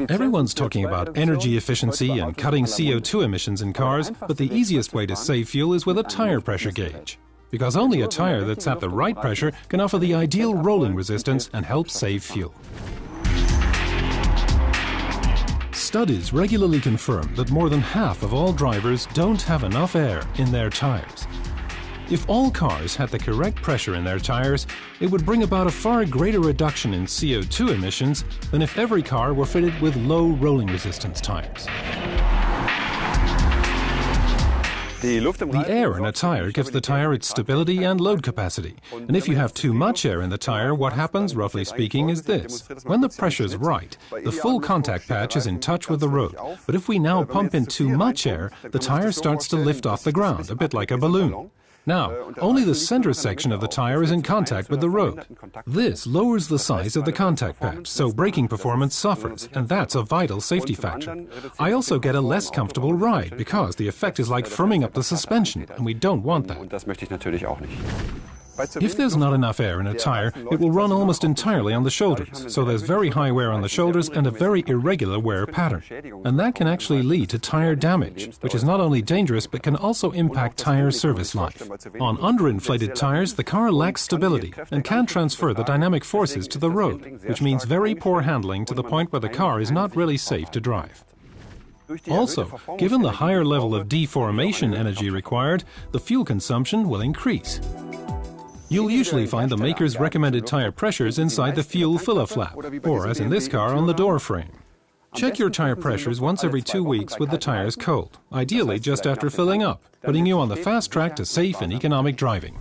Everyone's talking about energy efficiency and cutting CO2 emissions in cars, but the easiest way to save fuel is with a tire pressure gauge. Because only a tire that's at the right pressure can offer the ideal rolling resistance and help save fuel. Studies regularly confirm that more than half of all drivers don't have enough air in their tires. If all cars had the correct pressure in their tires, it would bring about a far greater reduction in CO2 emissions than if every car were fitted with low rolling resistance tires. The air in a tire gives the tire its stability and load capacity. And if you have too much air in the tire, what happens, roughly speaking, is this. When the pressure's right, the full contact patch is in touch with the road. But if we now pump in too much air, the tire starts to lift off the ground, a bit like a balloon. Now, only the center section of the tire is in contact with the road. This lowers the size of the contact patch, so braking performance suffers, and that's a vital safety factor. I also get a less comfortable ride, because the effect is like firming up the suspension, and we don't want that. If there's not enough air in a tire, it will run almost entirely on the shoulders, so there's very high wear on the shoulders and a very irregular wear pattern. And that can actually lead to tire damage, which is not only dangerous but can also impact tire service life. On underinflated tires, the car lacks stability and can't transfer the dynamic forces to the road, which means very poor handling to the point where the car is not really safe to drive. Also, given the higher level of deformation energy required, the fuel consumption will increase. You'll usually find the maker's recommended tire pressures inside the fuel filler flap, or as in this car, on the door frame. Check your tire pressures once every 2 weeks with the tires cold, ideally just after filling up, putting you on the fast track to safe and economic driving.